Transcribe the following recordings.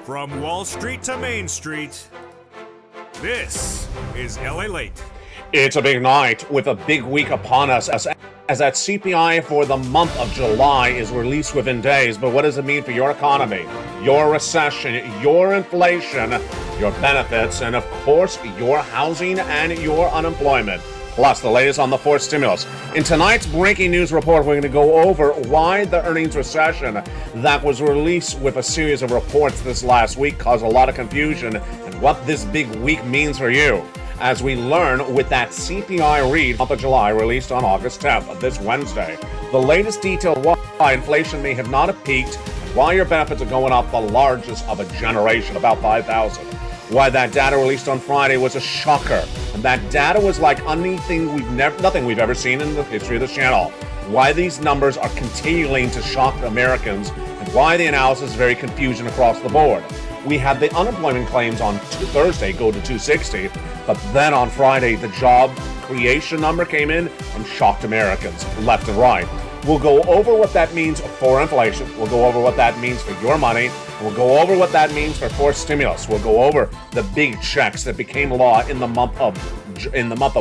From Wall Street to Main Street, this is LALATE. It's a big night with a big week upon us as that CPI for the month of July is released within days. But what does it mean for your economy, your recession, your inflation, your benefits, and of course, your housing and your unemployment? Plus, the latest on the fourth stimulus. In tonight's breaking news report, we're going to go over why the earnings recession that was released with a series of reports this last week caused a lot of confusion and what this big week means for you. As we learn with that CPI read month of July released on August 10th, this Wednesday. The latest detail why inflation may have not peaked and why your benefits are going up the largest of a generation, about 5,000. Why that data released on Friday was a shocker. And that data was like nothing we've ever seen in the history of this channel. Why these numbers are continuing to shock Americans and why the analysis is very confusing across the board. We had the unemployment claims on Thursday go to 260, but then on Friday the job creation number came in and shocked Americans left and right. We'll go over what that means for inflation. We'll go over what that means for your money. We'll go over what that means for fourth stimulus. We'll go over the big checks that became law in the month of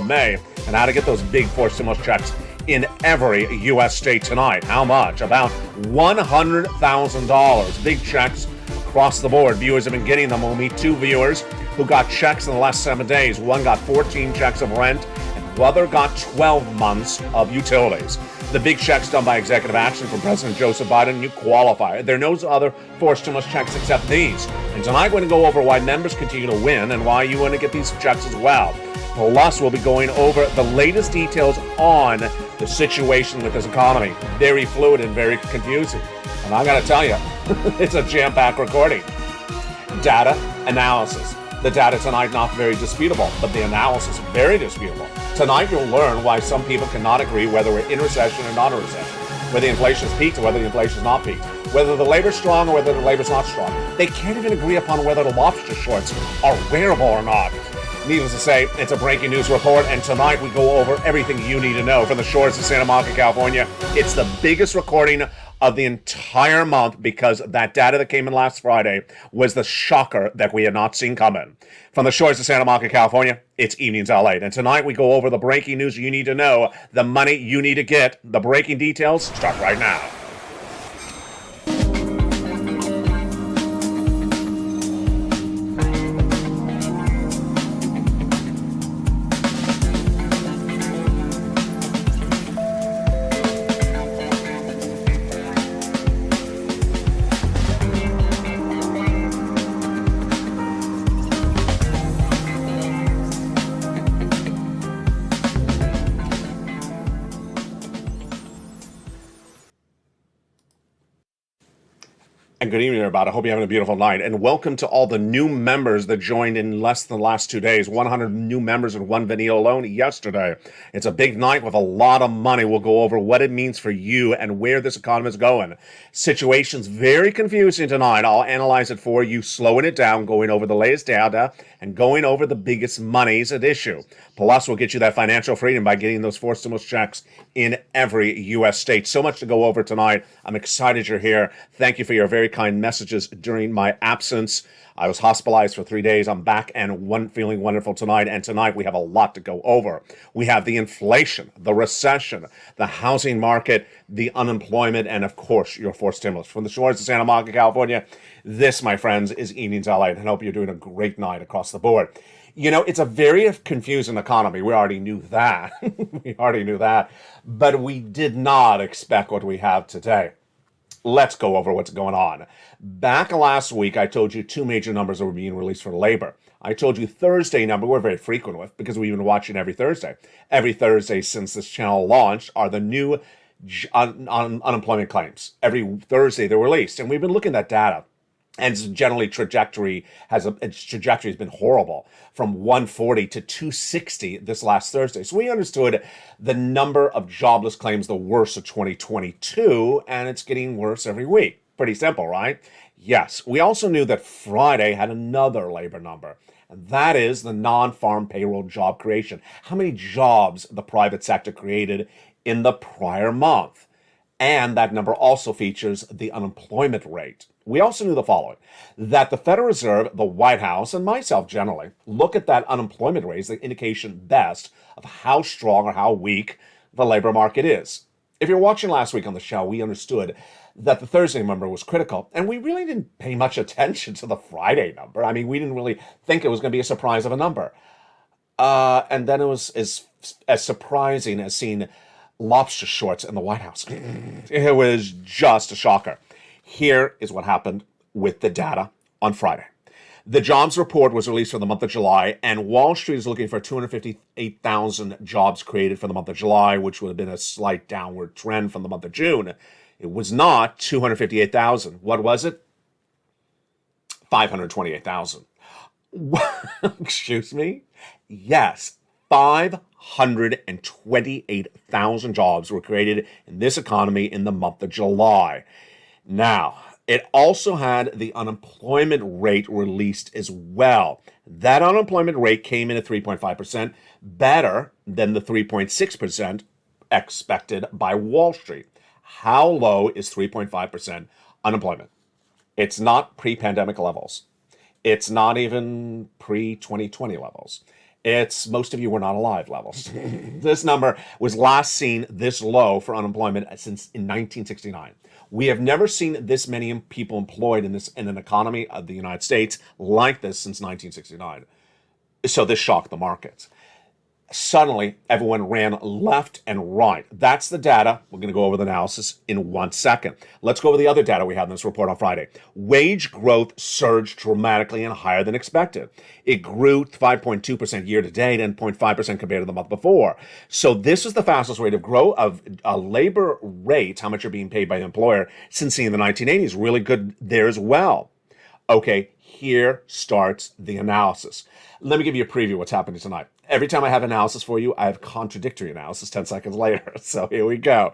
May and how to get those big fourth stimulus checks in every U.S. state tonight. How much? About $100,000. Big checks across the board. Viewers have been getting them. We'll meet two viewers who got checks in the last 7 days. One got 14 checks of rent, and the other got 12 months of utilities. The big checks done by executive action from President Joseph Biden, you qualify. There are no other fourth stimulus checks except these. And tonight we're going to go over why members continue to win and why you want to get these checks as well. Plus, we'll be going over the latest details on the situation with this economy. Very fluid and very confusing. And I got to tell you, it's a jam-packed recording. Data analysis. The data tonight not very disputable, but the analysis very disputable. Tonight you'll learn why some people cannot agree whether we're in recession or not in recession, whether the inflation is peaked or whether the inflation is not peaked, whether the labor's strong or whether the labor's not strong. They can't even agree upon whether the lobster shorts are wearable or not. Needless to say, it's a breaking news report, and tonight we go over everything you need to know from the shores of Santa Monica, California. It's the biggest recording of the entire month because that data that came in last Friday was the shocker that we had not seen coming. From the shores of Santa Monica, California, it's Evenings LA. And tonight we go over the breaking news you need to know, the money you need to get. The breaking details start right now. And good evening, everybody. I hope you're having a beautiful night. And welcome to all the new members that joined in less than the last 2 days. 100 new members in one video alone yesterday. It's a big night with a lot of money. We'll go over what it means for you and where this economy is going. Situation's very confusing tonight. I'll analyze it for you, slowing it down, going over the latest data, and going over the biggest monies at issue. Plus, we'll get you that financial freedom by getting those fourth stimulus checks in every U.S. state. So much to go over tonight. I'm excited you're here. Thank you for your very kind messages during my absence. I was hospitalized for 3 days. I'm back and feeling wonderful tonight. And tonight we have a lot to go over. We have the inflation, the recession, the housing market, the unemployment, and of course, your fourth stimulus. From the shores of Santa Monica, California, this, my friends, is Evenings LA. And I hope you're doing a great night across the board. You know, it's a very confusing economy. We already knew that. But we did not expect what we have today. Let's go over what's going on. Back last week, I told you two major numbers that were being released for labor. I told you Thursday number we're very frequent with because we've been watching every Thursday. Every Thursday since this channel launched are the new unemployment claims. Every Thursday they're released, and we've been looking at data. And generally, its trajectory has been horrible, from 140 to 260 this last Thursday. So we understood the number of jobless claims the worst of 2022, and it's getting worse every week. Pretty simple, right? Yes. We also knew that Friday had another labor number, and that is the non-farm payroll job creation. How many jobs the private sector created in the prior month? And that number also features the unemployment rate. We also knew the following, that the Federal Reserve, the White House, and myself generally look at that unemployment rate as the indication best of how strong or how weak the labor market is. If you're watching last week on the show, we understood that the Thursday number was critical, and we really didn't pay much attention to the Friday number. I mean, we didn't really think it was going to be a surprise of a number. And then it was as surprising as seeing lobster shorts in the White House. It was just a shocker. Here is what happened with the data on Friday. The jobs report was released for the month of July, and Wall Street is looking for 258,000 jobs created for the month of July, which would have been a slight downward trend from the month of June. It was not 258,000. What was it? 528,000. Excuse me? Yes, 528,000 jobs were created in this economy in the month of July. Now, it also had the unemployment rate released as well. That unemployment rate came in at 3.5%, better than the 3.6% expected by Wall Street. How low is 3.5% unemployment? It's not pre-pandemic levels. It's not even pre-2020 levels. It's most of you were not alive levels. This number was last seen this low for unemployment since in 1969. We have never seen this many people employed in an economy of the United States like this since 1969. So this shocked the markets. Suddenly, everyone ran left and right. That's the data. We're going to go over the analysis in 1 second. Let's go over the other data we had in this report on Friday. Wage growth surged dramatically and higher than expected. It grew 5.2% year to date and 0.5% compared to the month before. So this is the fastest rate of growth of a labor rate, how much you're being paid by the employer, since in the 1980s. Really good there as well. Okay, here starts the analysis. Let me give you a preview of what's happening tonight. Every time I have analysis for you, I have contradictory analysis 10 seconds later. So here we go.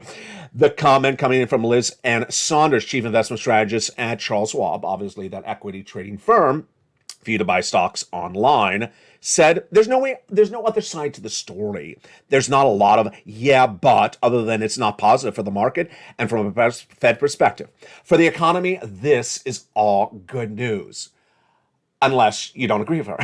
The comment coming in from Liz Ann Saunders, Chief Investment Strategist at Charles Schwab, obviously that equity trading firm for you to buy stocks online, said there's no other side to the story. There's not a lot of yeah, but other than it's not positive for the market and from a Fed perspective. For the economy, this is all good news. Unless you don't agree with her.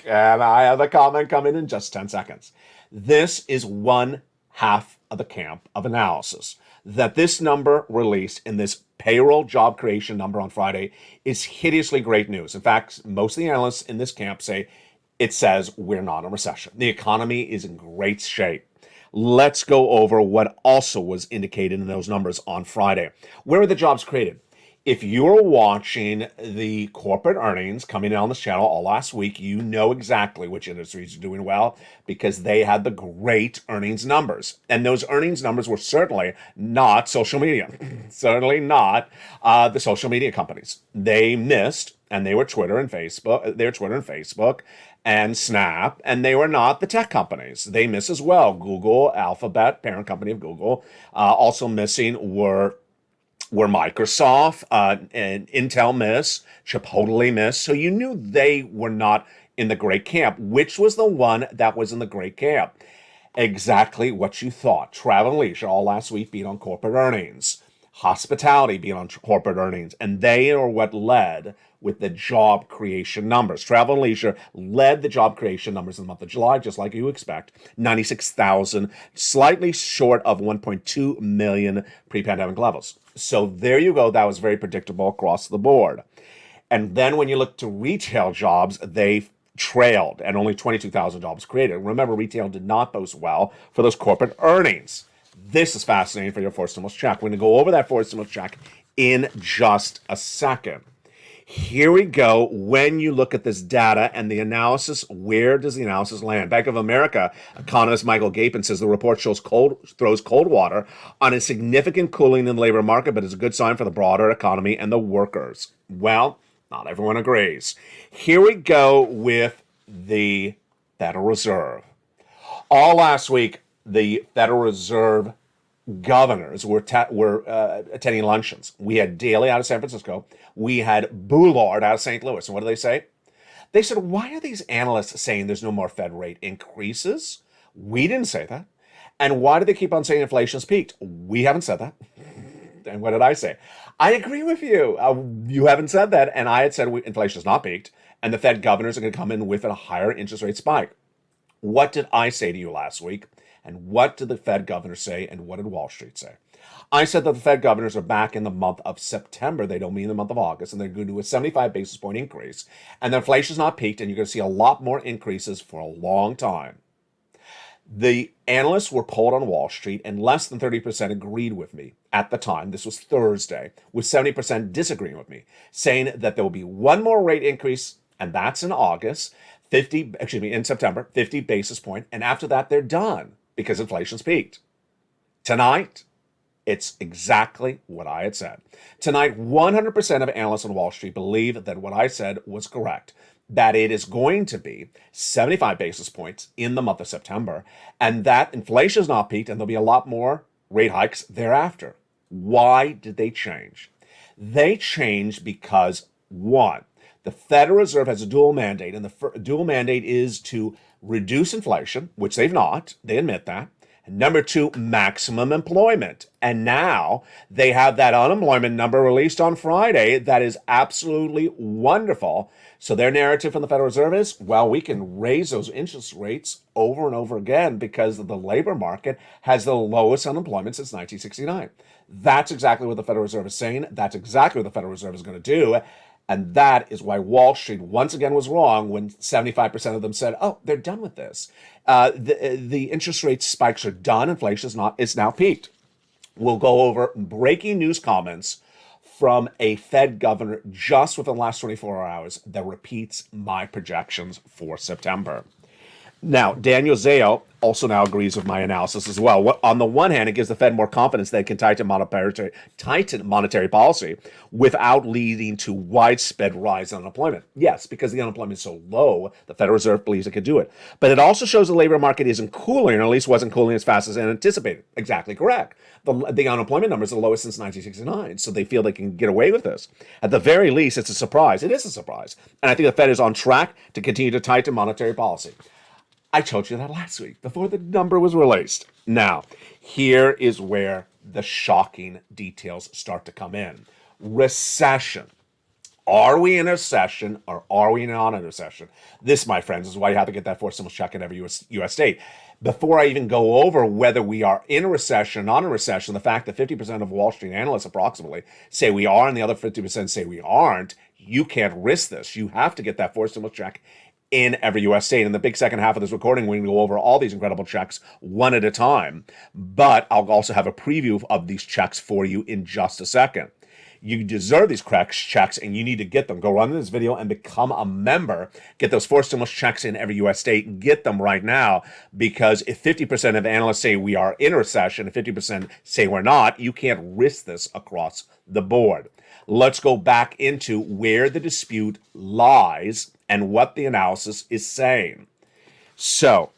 And I have a comment coming in just 10 seconds. This is one half of the camp of analysis. That this number released in this payroll job creation number on Friday is hideously great news. In fact, most of the analysts in this camp say it says we're not in a recession. The economy is in great shape. Let's go over what also was indicated in those numbers on Friday. Where were the jobs created? If you're watching the corporate earnings coming in on this channel all last week, you know exactly which industries are doing well because they had the great earnings numbers. And those earnings numbers were certainly not social media. Certainly not the social media companies. They missed, and they were Twitter and Facebook and Snap, and they were not the tech companies. They miss as well. Google, Alphabet, parent company of Google. Also missing were Microsoft and Intel miss, Chipotle miss. So you knew they were not in the great camp. Which was the one that was in the great camp? Exactly what you thought. Travel and leisure all last week beat on corporate earnings. Hospitality beat on corporate earnings. And they are what led with the job creation numbers. Travel and leisure led the job creation numbers in the month of July, just like you expect. 96,000, slightly short of 1.2 million pre-pandemic levels. So there you go. That was very predictable across the board. And then when you look to retail jobs, they trailed and only 22,000 jobs created. Remember, retail did not boast well for those corporate earnings. This is fascinating for your fourth stimulus check. We're going to go over that fourth stimulus check in just a second. Here we go. When you look at this data and the analysis, where does the analysis land? Bank of America economist Michael Gapin says the report throws cold water on a significant cooling in the labor market, but is a good sign for the broader economy and the workers. Well, not everyone agrees. Here we go with the Federal Reserve. All last week, the Federal Reserve governors were attending luncheons. We had Daly out of San Francisco. We had Boulard out of St. Louis. And what did they say? They said, why are these analysts saying there's no more Fed rate increases? We didn't say that. And why do they keep on saying inflation's peaked? We haven't said that. And what did I say? I agree with you. You haven't said that. And I had said inflation has not peaked, and the Fed governors are going to come in with a higher interest rate spike. What did I say to you last week? And what did the Fed governors say? And what did Wall Street say? I said that the Fed governors are back in the month of September. They don't mean the month of August. And they're going to do a 75 basis point increase. And the inflation's not peaked. And you're going to see a lot more increases for a long time. The analysts were polled on Wall Street, and less than 30% agreed with me at the time. This was Thursday, with 70% disagreeing with me, saying that there will be one more rate increase, and that's in August, in September, 50 basis point, and after that, they're done because inflation's peaked. Tonight, it's exactly what I had said. Tonight, 100% of analysts on Wall Street believe that what I said was correct, that it is going to be 75 basis points in the month of September, and that inflation is not peaked, and there'll be a lot more rate hikes thereafter. Why did they change? They changed because, one, the Federal Reserve has a dual mandate, and the dual mandate is to reduce inflation, which they've not. They admit that. And number two, maximum employment. And now they have that unemployment number released on Friday that is absolutely wonderful. So their narrative from the Federal Reserve is, well, we can raise those interest rates over and over again because the labor market has the lowest unemployment since 1969. That's exactly what the Federal Reserve is saying. That's exactly what the Federal Reserve is going to do. And that is why Wall Street once again was wrong when 75% of them said, oh, they're done with this. The interest rate spikes are done. Inflation is now peaked. We'll go over breaking news comments from a Fed governor just within the last 24 hours that repeats my projections for September. Now, Daniel Zao also now agrees with my analysis as well. On the one hand, it gives the Fed more confidence they can tighten monetary policy without leading to widespread rise in unemployment. Yes, because the unemployment is so low, the Federal Reserve believes it could do it. But it also shows the labor market isn't cooling, or at least wasn't cooling as fast as anticipated. Exactly correct. The unemployment number is the lowest since 1969, so they feel they can get away with this. At the very least, it's a surprise. It is a surprise. And I think the Fed is on track to continue to tighten monetary policy. I told you that last week before the number was released. Now, here is where the shocking details start to come in. Recession. Are we in a recession or are we not in a recession? This, my friends, is why you have to get that forced stimulus check in every U.S. state. Before I even go over whether we are in a recession or not in a recession, the fact that 50% of Wall Street analysts approximately say we are and the other 50% say we aren't, you can't risk this. You have to get that forced stimulus check in every U.S. state. In the big second half of this recording, we're going to go over all these incredible checks one at a time. But I'll also have a preview of these checks for you in just a second. You deserve these checks, and you need to get them. Go run this video and become a member. Get those forced stimulus checks in every U.S. state. Get them right now, because if 50% of analysts say we are in a recession and 50% say we're not, you can't risk this across the board. Let's go back into where the dispute lies and what the analysis is saying. So,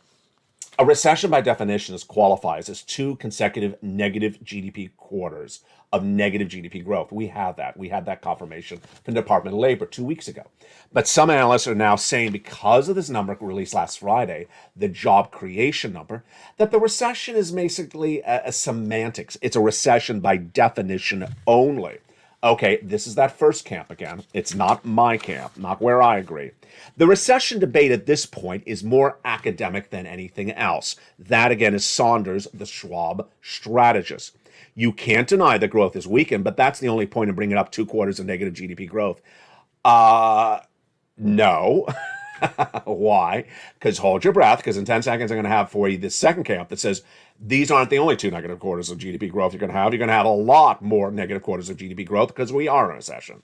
a recession by definition qualifies as 2 consecutive negative GDP quarters of negative GDP growth. We have that. We had that confirmation from the Department of Labor 2 weeks ago. But some analysts are now saying, because of this number released last Friday, the job creation number, that the recession is basically a semantics. It's a recession by definition only. Okay, this is that first camp again. It's not my camp, not where I agree. The recession debate at this point is more academic than anything else. That, again, is Saunders, the Schwab strategist. You can't deny that growth is weakened, but that's the only point in bringing up 2 quarters of negative GDP growth. No. Why? Because hold your breath, because in 10 seconds I'm going to have for you this second camp that says these aren't the only 2 negative quarters of GDP growth you're going to have. You're going to have a lot more negative quarters of GDP growth because we are in a recession.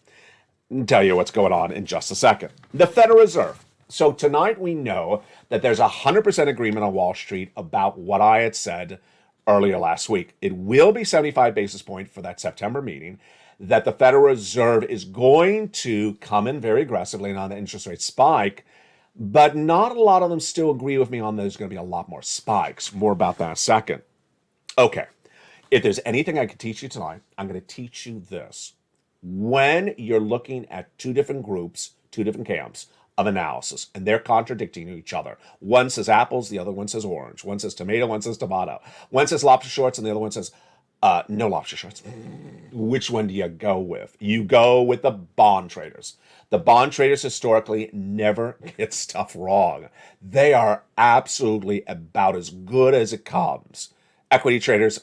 I'll tell you what's going on in just a second. The Federal Reserve. So tonight we know that there's 100% agreement on Wall Street about what I had said earlier last week. It will be 75 basis points for that September meeting, that the Federal Reserve is going to come in very aggressively on the interest rate spike, but not a lot of them still agree with me on there's going to be a lot more spikes. More about that in a second. Okay, if there's anything I could teach you tonight, I'm going to teach you this. When you're looking at 2 different groups, 2 different camps of analysis, and they're contradicting each other. One says apples, the other one says orange. One says tomato, one says tomato. One says lobster shorts, and the other one says No lobster shorts. Which one do you go with? You go with the bond traders. The bond traders historically never get stuff wrong. They are absolutely about as good as it comes. Equity traders,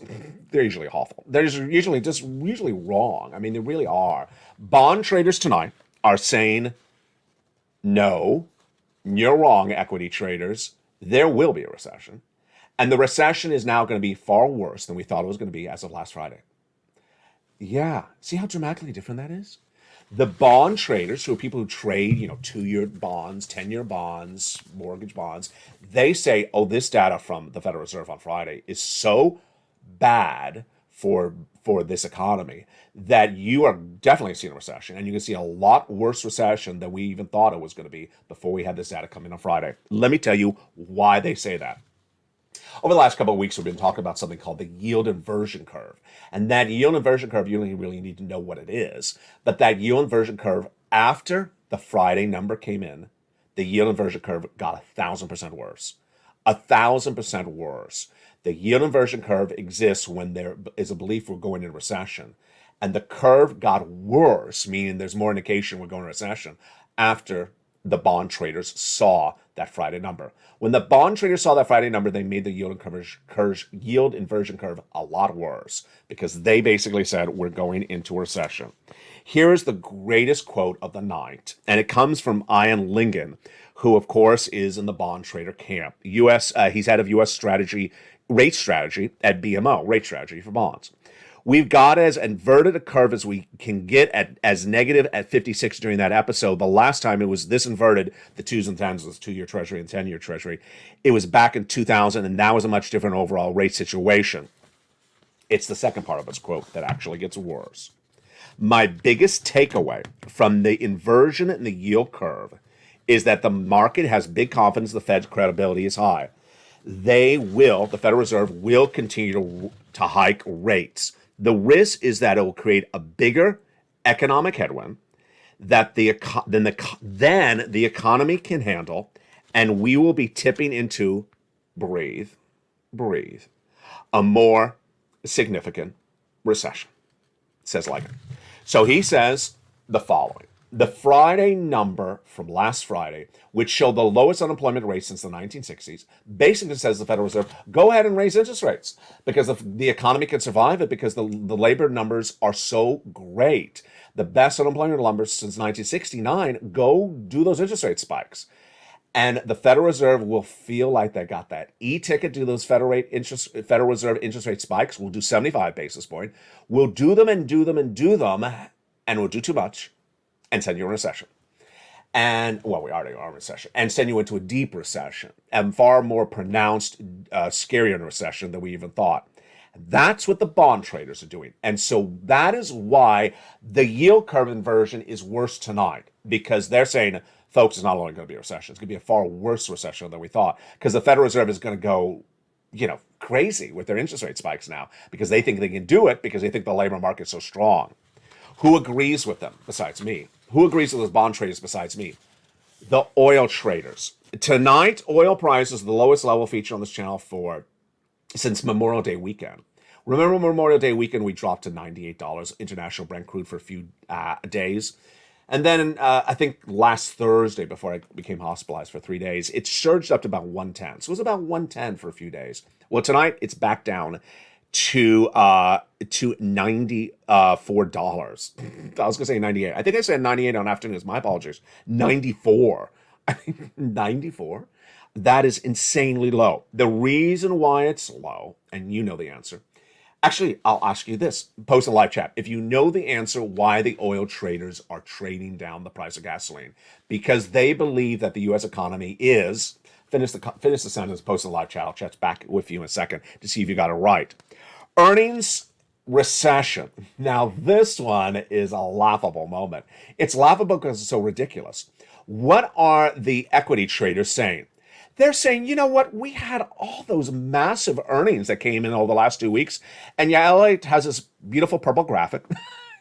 they're usually awful. They're usually wrong. I mean, they really are. Bond traders tonight are saying, no, you're wrong, equity traders. There will be a recession. And the recession is now going to be far worse than we thought it was going to be as of last Friday. Yeah. See how dramatically different that is? The bond traders, who are people who trade, 2-year bonds, 10-year bonds, mortgage bonds, they say, oh, this data from the Federal Reserve on Friday is so bad for this economy that you are definitely seeing a recession, and you can see a lot worse recession than we even thought it was going to be before we had this data come in on Friday. Let me tell you why they say that. Over the last couple of weeks, we've been talking about something called the yield inversion curve. And that yield inversion curve, you only really need to know what it is. But that yield inversion curve, after the Friday number came in, the yield inversion curve got 1,000% worse. 1,000% worse. The yield inversion curve exists when there is a belief we're going into recession. And the curve got worse, meaning there's more indication we're going into recession, after the bond traders saw that Friday number. When the bond traders saw that Friday number, they made the yield inversion curve a lot worse, because they basically said we're going into a recession. Here is the greatest quote of the night, and it comes from Ian Lingen, who of course is in the bond trader camp. He's head of U.S. rate strategy at BMO, rate strategy for bonds. We've got as inverted a curve as we can get as negative at 56 during that episode. The last time it was this inverted, the 2s and 10s, was 2-year Treasury and 10-year Treasury. It was back in 2000, and that was a much different overall rate situation. It's the second part of this quote that actually gets worse. My biggest takeaway from the inversion in the yield curve is that the market has big confidence the Fed's credibility is high. The Federal Reserve will continue to hike rates. The risk is that it will create a bigger economic headwind that than the economy can handle, and we will be tipping into, breathe, a more significant recession, says Ligon. So he says the following. The Friday number from last Friday, which showed the lowest unemployment rate since the 1960s, basically says the Federal Reserve, go ahead and raise interest rates because the economy can survive it, because the labor numbers are so great. The best unemployment numbers since 1969, go do those interest rate spikes. And the Federal Reserve will feel like they got that e-ticket to those Federal Reserve interest rate spikes. We'll do 75 basis point. We'll do them, and we'll do too much and send you a recession. And, well, we already are in a recession, and send you into a deep recession, and far more pronounced, scarier recession than we even thought. That's what the bond traders are doing. And so that is why the yield curve inversion is worse tonight, because they're saying, folks, it's not only going to be a recession, it's going to be a far worse recession than we thought, because the Federal Reserve is going to go, crazy with their interest rate spikes now, because they think they can do it, because they think the labor market's so strong. Who agrees with them besides me? Who agrees with those bond traders besides me? The oil traders. Tonight, oil prices are the lowest level feature on this channel since Memorial Day weekend. Remember Memorial Day weekend, we dropped to $98 international Brent crude for a few days. And then I think last Thursday, before I became hospitalized for 3 days, it surged up to about 110. So it was about 110 for a few days. Well, tonight it's back down to $94. I was going to say 98. I think I said 98 on afternoons. My apologies. 94. 94? That is insanely low. The reason why it's low, and you know the answer. Actually, I'll ask you this. Post in live chat. If you know the answer why the oil traders are trading down the price of gasoline, because they believe that the U.S. economy is, finish the sentence, post in live chat. I'll chat back with you in a second to see if you got it right. Earnings recession. Now, this one is a laughable moment. It's laughable because it's so ridiculous. What are the equity traders saying? They're saying, you know what? We had all those massive earnings that came in over the last 2 weeks. And yeah, LALATE has this beautiful purple graphic.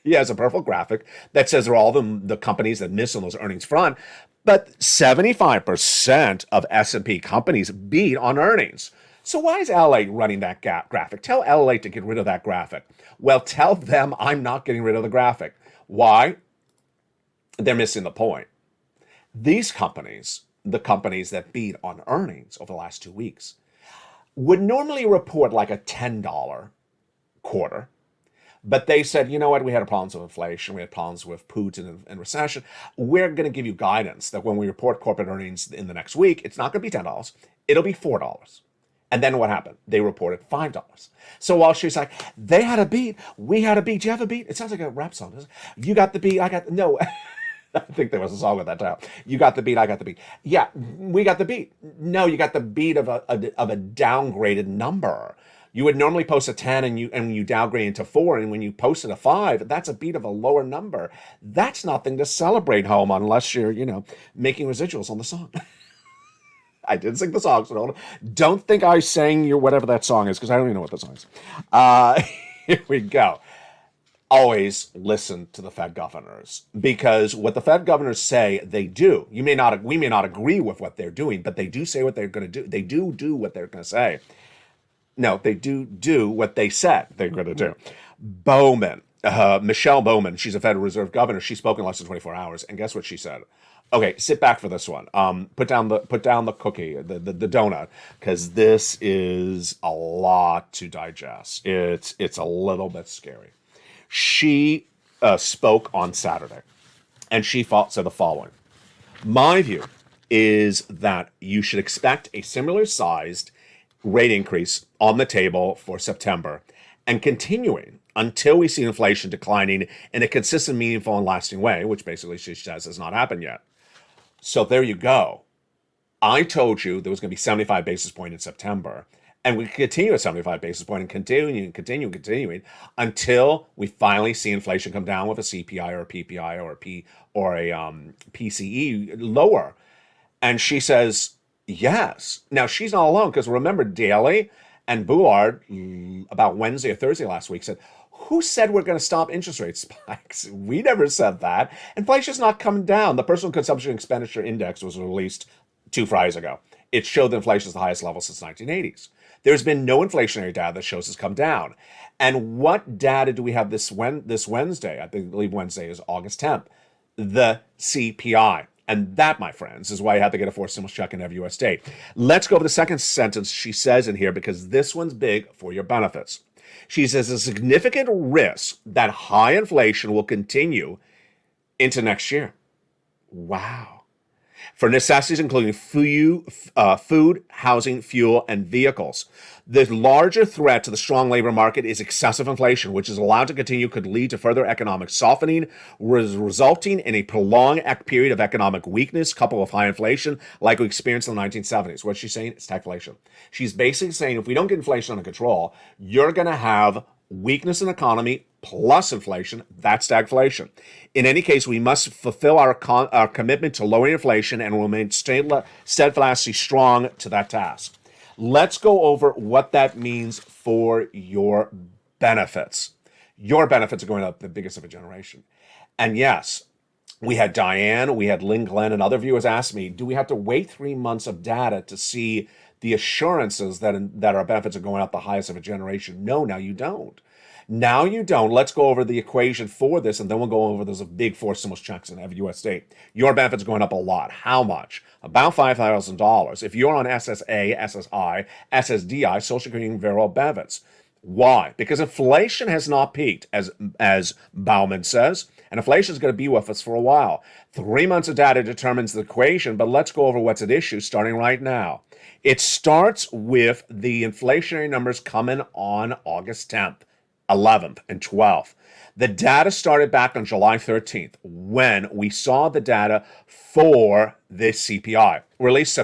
He has a purple graphic that says they're all the companies that miss on those earnings front. But 75% of S&P companies beat on earnings. So why is LA running that graphic? Tell LA to get rid of that graphic. Well, tell them I'm not getting rid of the graphic. Why? They're missing the point. These companies, the companies that beat on earnings over the last 2 weeks, would normally report like a $10 quarter. But they said, you know what, we had problems with inflation, we had problems with Putin and recession. We're going to give you guidance that when we report corporate earnings in the next week, it's not going to be $10, it'll be $4. And then what happened? They reported $5. So while she's like, they had a beat, we had a beat, you have a beat? It sounds like a rap song, doesn't it? You got the beat, I got the... No. I think there was a song with that title. You got the beat, I got the beat. Yeah, we got the beat. No, you got the beat of a downgraded number. You would normally post a 10 and you downgrade into 4, and when you posted a 5, that's a beat of a lower number. That's nothing to celebrate home unless you're, making residuals on the song. I didn't sing the song, so don't think I sang your whatever that song is, because I don't even know what the song is. Here we go. Always listen to the Fed governors, because what the Fed governors say, they do. We may not agree with what they're doing, but they do say what they're going to do. They do what they're going to say. No, they do what they said they're going to do. Bowman, Michelle Bowman, she's a Federal Reserve governor. She spoke in less than 24 hours, and guess what she said? Okay, sit back for this one. Put down the cookie, the donut, because this is a lot to digest. It's a little bit scary. She spoke on Saturday, and she said the following. My view is that you should expect a similar sized rate increase on the table for September and continuing until we see inflation declining in a consistent, meaningful, and lasting way, which basically she says has not happened yet. So there you go. I told you there was going to be 75 basis points in September, and we could continue at 75 basis points and continuing until we finally see inflation come down with a CPI or a PPI or a PCE lower. And she says, yes. Now, she's not alone, because remember, Daly and Boulard, about Wednesday or Thursday last week, said, who said we're going to stop interest rate spikes? We never said that. Inflation's not coming down. The Personal Consumption Expenditure Index was released 2 Fridays ago. It showed that inflation is the highest level since the 1980s. There's been no inflationary data that shows it's come down. And what data do we have this Wednesday? I believe Wednesday is August 10th. The CPI. And that, my friends, is why you have to get a forced stimulus check in every U.S. state. Let's go over the second sentence she says in here, because this one's big for your benefits. She says a significant risk that high inflation will continue into next year. Wow. For necessities including food, housing, fuel, and vehicles. The larger threat to the strong labor market is excessive inflation, which is allowed to continue, could lead to further economic softening, resulting in a prolonged period of economic weakness coupled with high inflation like we experienced in the 1970s. What's she saying? It's stagflation. She's basically saying if we don't get inflation under control, you're going to have weakness in the economy plus inflation. That's stagflation. In any case, we must fulfill our commitment to lowering inflation and remain steadfastly strong to that task. Let's go over what that means for your benefits. Your benefits are going up the biggest of a generation. And yes, we had Diane, we had Lynn Glenn, and other viewers ask me, do we have to wait 3 months of data to see the assurances that our benefits are going up the highest of a generation? No, now you don't. Now you don't. Let's go over the equation for this, and then we'll go over those big forced stimulus checks in every U.S. state. Your benefits are going up a lot. How much? About $5,000. If you're on SSA, SSI, SSDI, Social Security and Variable Benefits. Why? Because inflation has not peaked, as Bauman says, and inflation is going to be with us for a while. 3 months of data determines the equation, but let's go over what's at issue starting right now. It starts with the inflationary numbers coming on August 10th. 11th and 12th. The data started back on July 13th when we saw the data for this CPI, released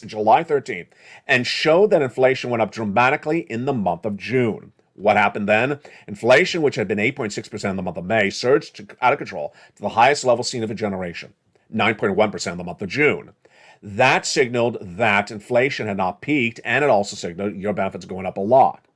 July 13th, and showed that inflation went up dramatically in the month of June. What happened then? Inflation, which had been 8.6% in the month of May, surged out of control to the highest level seen of a generation, 9.1% in the month of June. That signaled that inflation had not peaked, and it also signaled your benefits going up a lot.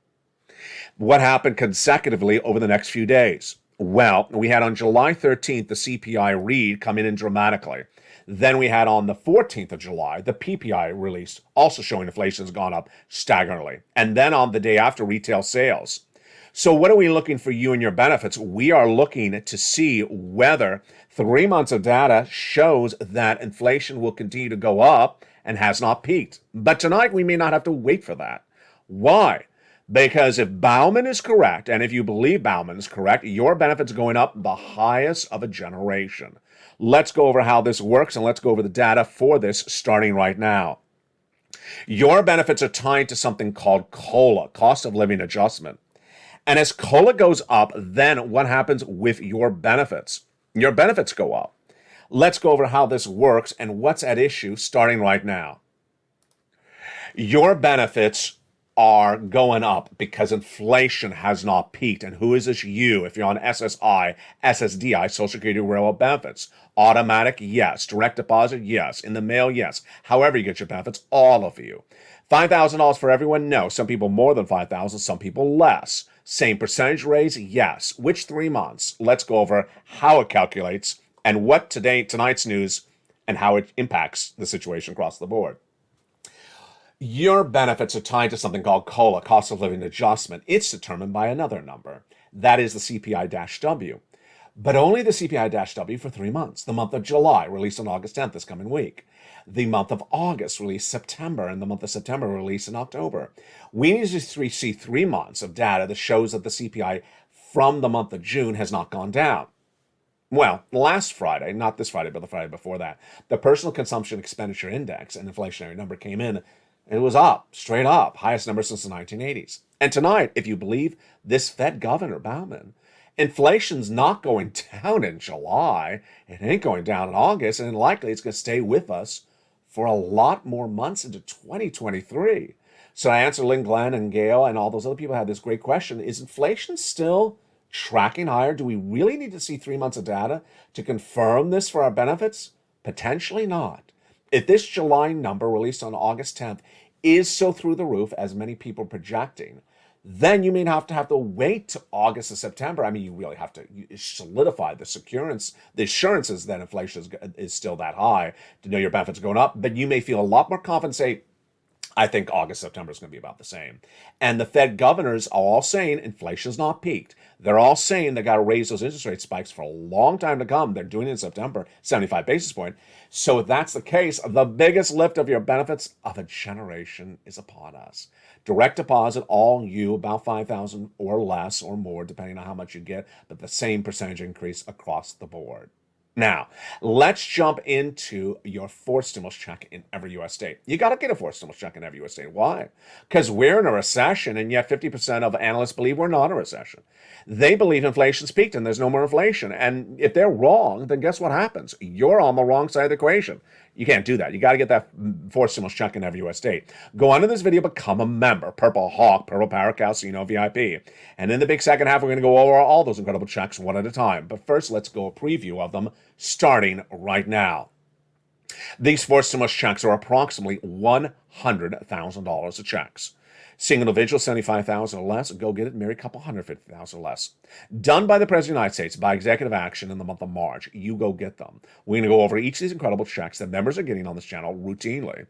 What happened consecutively over the next few days? Well, we had on July 13th, the CPI read come in dramatically. Then we had on the 14th of July, the PPI released, also showing inflation has gone up staggeringly. And then on the day after, retail sales. So what are we looking for you and your benefits? We are looking to see whether 3 months of data shows that inflation will continue to go up and has not peaked. But tonight we may not have to wait for that. Why? Because if Bauman is correct, and if you believe Bauman is correct, your benefits are going up the highest of a generation. Let's go over how this works, and let's go over the data for this starting right now. Your benefits are tied to something called COLA, cost of living adjustment. And as COLA goes up, then what happens with your benefits? Your benefits go up. Let's go over how this works and what's at issue starting right now. Your benefits are going up because inflation has not peaked. And who is this you? If you're on SSI, SSDI, Social Security Railroad benefits. Automatic, yes. Direct deposit, yes. In the mail, yes. However you get your benefits, all of you. $5,000 for everyone? No. Some people more than $5,000, some people less. Same percentage raise? Yes. Which 3 months? Let's go over how it calculates and what tonight's news and how it impacts the situation across the board. Your benefits are tied to something called COLA, cost of living adjustment. It's determined by another number. That is the CPI-W. But only the CPI-W for 3 months. The month of July, released on August 10th this coming week. The month of August, released September, and the month of September, released in October. We need to see 3 months of data that shows that the CPI from the month of June has not gone down. Well, last Friday, not this Friday, but the Friday before that, the Personal Consumption Expenditure Index, an inflationary number, came in. It was up, straight up, highest number since the 1980s. And tonight, if you believe this Fed Governor Bauman, inflation's not going down in July. It ain't going down in August, and likely it's going to stay with us for a lot more months into 2023. So I answer Lynn, Glenn, and Gail, and all those other people had this great question. Is inflation still tracking higher? Do we really need to see 3 months of data to confirm this for our benefits? Potentially not. If this July number released on August 10th is so through the roof, as many people are projecting, then you may have to wait to August or September. I mean, you really have to solidify the assurances that inflation is still that high to know your benefits are going up. But you may feel a lot more confident, say, I think August, September is going to be about the same. And the Fed governors are all saying inflation's not peaked. They're all saying they got to raise those interest rate spikes for a long time to come. They're doing it in September, 75 basis point. So if that's the case, the biggest lift of your benefits of a generation is upon us. Direct deposit, all you, about $5,000 or less or more, depending on how much you get, but the same percentage increase across the board. Now, let's jump into your forced stimulus check in every U.S. state. You got to get a forced stimulus check in every U.S. state. Why? Because we're in a recession, and yet 50% of analysts believe we're not in a recession. They believe inflation's peaked and there's no more inflation. And if they're wrong, then guess what happens? You're on the wrong side of the equation. You can't do that. You got to get that forced stimulus check in every U.S. state. Go under this video, become a member. Purple Hawk, Purple Parrot, Casino, VIP. And in the big second half, we're going to go over all those incredible checks one at a time. But first, let's go a preview of them starting right now. These forced stimulus checks are approximately $100,000 of checks. Single individual, $75,000 or less, go get it. Married couple, $150,000 or less. Done by the President of the United States by executive action in the month of March. You go get them. We're going to go over each of these incredible checks that members are getting on this channel routinely.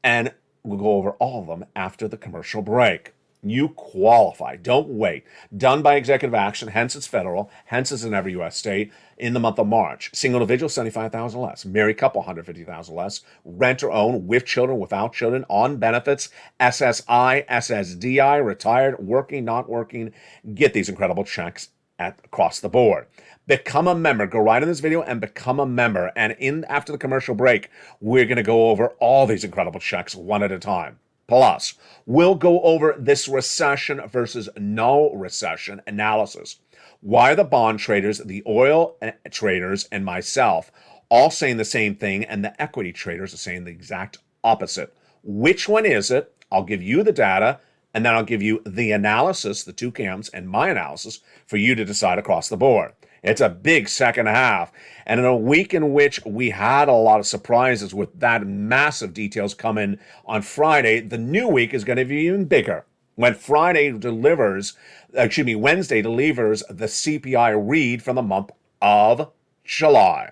And we'll go over all of them after the commercial break. You qualify. Don't wait. Done by executive action, hence it's federal, hence it's in every U.S. state in the month of March. Single individual, $75,000 less. Married couple, $150,000 less. Rent or own, with children, without children, on benefits, SSI, SSDI, retired, working, not working. Get these incredible checks across the board. Become a member. Go right in this video and become a member. And after the commercial break, we're going to go over all these incredible checks one at a time. Plus, we'll go over this recession versus no recession analysis. Why are the bond traders, the oil traders, and myself all saying the same thing, and the equity traders are saying the exact opposite? Which one is it? I'll give you the data, and then I'll give you the analysis, the two camps, and my analysis for you to decide across the board. It's a big second half. And in a week in which we had a lot of surprises with that massive details coming on Friday, the new week is going to be even bigger. When Wednesday delivers the CPI read for the month of July.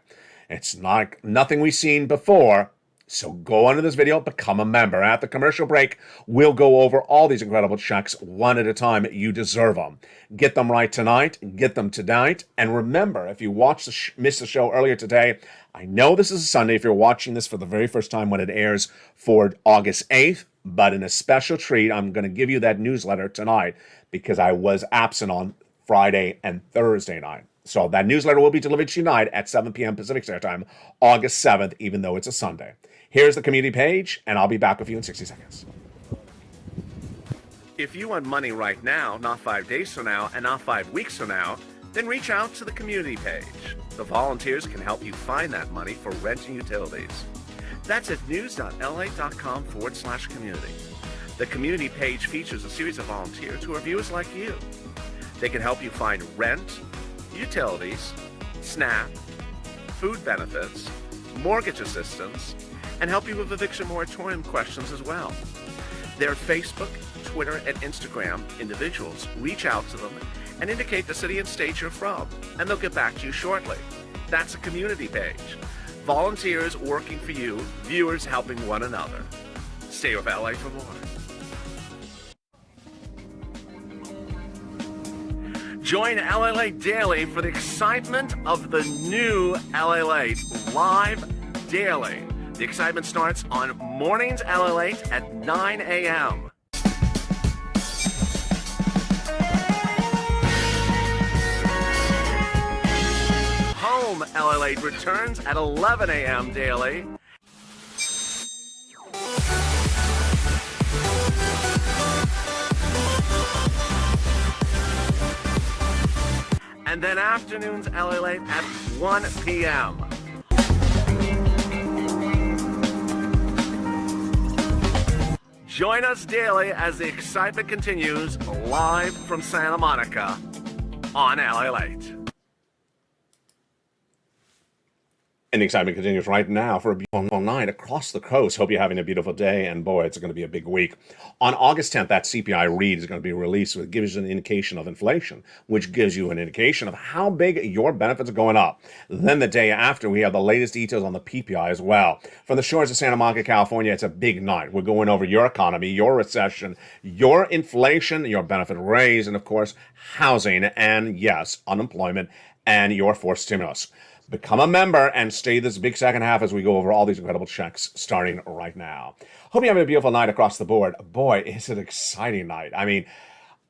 It's not nothing we've seen before. So go under this video, become a member. At the commercial break, we'll go over all these incredible checks one at a time. You deserve them. Get them right tonight. Get them tonight. And remember, if you missed the show earlier today, I know this is a Sunday if you're watching this for the very first time when it airs for August 8th, but in a special treat, I'm going to give you that newsletter tonight because I was absent on Friday and Thursday night. So that newsletter will be delivered tonight at 7 p.m. Pacific Standard Time, August 7th, even though it's a Sunday. Here's the community page, and I'll be back with you in 60 seconds. If you want money right now, not 5 days from now, and not 5 weeks from now, then reach out to the community page. The volunteers can help you find that money for rent and utilities. That's at news.lalate.com/community. The community page features a series of volunteers who are viewers like you. They can help you find rent, utilities, SNAP, food benefits, mortgage assistance, and help you with eviction moratorium questions as well. Their Facebook, Twitter, and Instagram individuals reach out to them and indicate the city and state you're from, and they'll get back to you shortly. That's a community page. Volunteers working for you, viewers helping one another. Stay with LA for more. Join LALATE Daily for the excitement of the new LALATE live daily. The excitement starts on mornings LALATE at 9 a.m. Home LALATE returns at 11 a.m. daily. And then afternoons LALATE at 1 p.m. Join us daily as the excitement continues live from Santa Monica on LALATE. And the excitement continues right now for a beautiful night across the coast. Hope you're having a beautiful day, and boy, it's going to be a big week. On August 10th, that CPI read is going to be released, which gives you an indication of inflation, which gives you an indication of how big your benefits are going up. Then the day after, we have the latest details on the PPI as well. From the shores of Santa Monica, California, it's a big night. We're going over your economy, your recession, your inflation, your benefit raise, and of course, housing, and yes, unemployment, and your forced stimulus. Become a member and stay this big second half as we go over all these incredible checks starting right now. Hope you have a beautiful night across the board. Boy, it's an exciting night. I mean,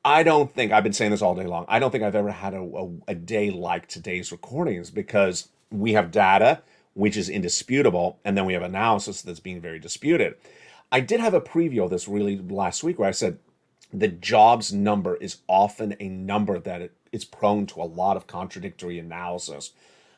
I don't think, I've been saying this all day long, I don't think I've ever had a day like today's recordings because we have data, which is indisputable, and then we have analysis that's being very disputed. I did have a preview of this really last week where I said the jobs number is often a number that it's prone to a lot of contradictory analysis.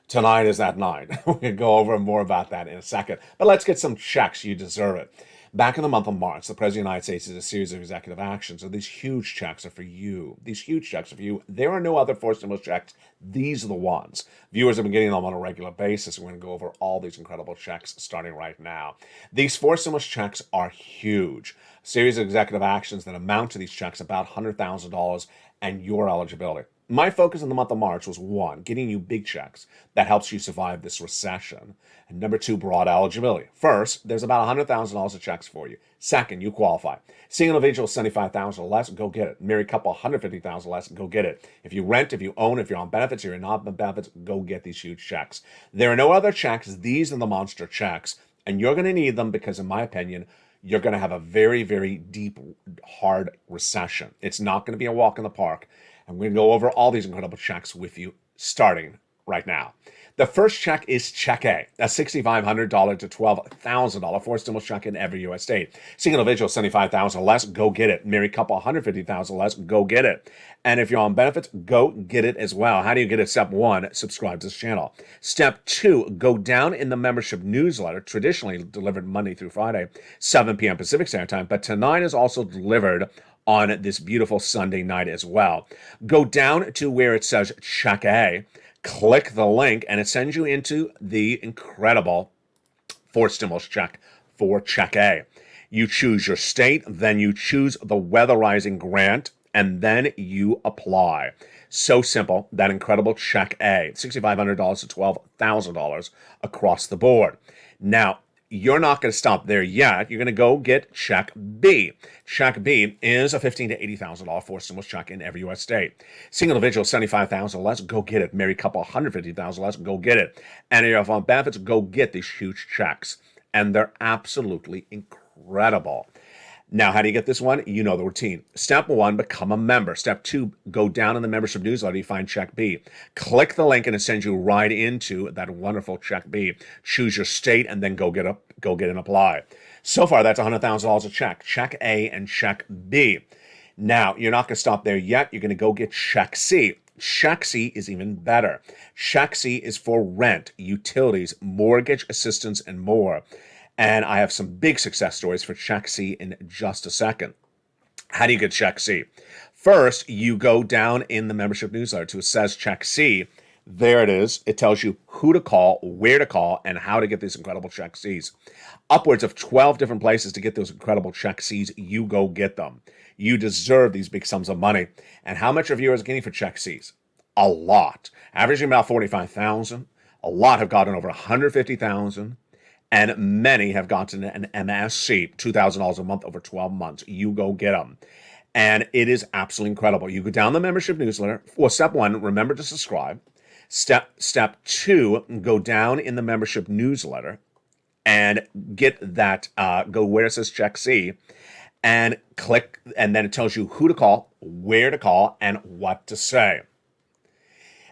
Tonight is that night. We're going to go over more about that in a second. But let's get some checks. You deserve it. Back in the month of March, the President of the United States did a series of executive actions. So these huge checks are for you. These huge checks are for you. There are no other forced stimulus checks. These are the ones. Viewers have been getting them on a regular basis. We're going to go over all these incredible checks starting right now. These forced stimulus checks are huge. A series of executive actions that amount to these checks about $100,000 and your eligibility. My focus in the month of March was one, getting you big checks that helps you survive this recession. And number two, broad eligibility. First, there's about $100,000 of checks for you. Second, you qualify. Single individual, $75,000 or less, go get it. Married couple, $150,000 or less, go get it. If you rent, if you own, if you're on benefits, if you're not on benefits, go get these huge checks. There are no other checks. These are the monster checks. And you're going to need them because, in my opinion, you're going to have a very, very deep, hard recession. It's not going to be a walk in the park. I'm going to go over all these incredible checks with you starting right now. The first check is Check A. That's $6,500 to $12,000 forced stimulus check in every U.S. state. Single individual, $75,000 or less, go get it. Married couple, $150,000 or less, go get it. And if you're on benefits, go get it as well. How do you get it? Step one, subscribe to this channel. Step two, go down in the membership newsletter, traditionally delivered Monday through Friday, 7 p.m. Pacific Standard Time, but tonight is also delivered on this beautiful Sunday night as well. Go down to where it says Check A, click the link, and it sends you into the incredible forced stimulus check for Check A. You choose your state, then you choose the weatherizing grant, and then you apply. So simple, that incredible check A, $6,500 to $12,000 across the board. Now, you're not going to stop there yet. You're going to go get check B. Check B is a $15,000 to $80,000 forced stimulus check in every U.S. state. Single individual, $75,000 or less, go get it. Married couple, $150,000 less, go get it. And if you're on benefits, go get these huge checks. And they're absolutely incredible. Now, how do you get this one? You know the routine. Step 1, become a member. Step 2, go down in the membership newsletter. You find Check B. Click the link and it sends you right into that wonderful Check B. Choose your state and then go get and apply. So far, that's $100,000 a check. Check A and Check B. Now, you're not going to stop there yet. You're going to go get Check C. Check C is even better. Check C is for rent, utilities, mortgage assistance, and more. And I have some big success stories for Check C in just a second. How do you get Check C? First, you go down in the membership newsletter to it says Check C. There it is. It tells you who to call, where to call, and how to get these incredible Check Cs. Upwards of 12 different places to get those incredible Check Cs. You go get them. You deserve these big sums of money. And how much are viewers getting for Check Cs? A lot. Averaging about 45,000. A lot have gotten over 150,000. And many have gotten an MSC, $2,000 a month over 12 months. You go get them. And it is absolutely incredible. You go down the membership newsletter. Well, step 1, remember to subscribe. Step 2, go down in the membership newsletter and get that, go where it says Check C and click, and then it tells you who to call, where to call, and what to say.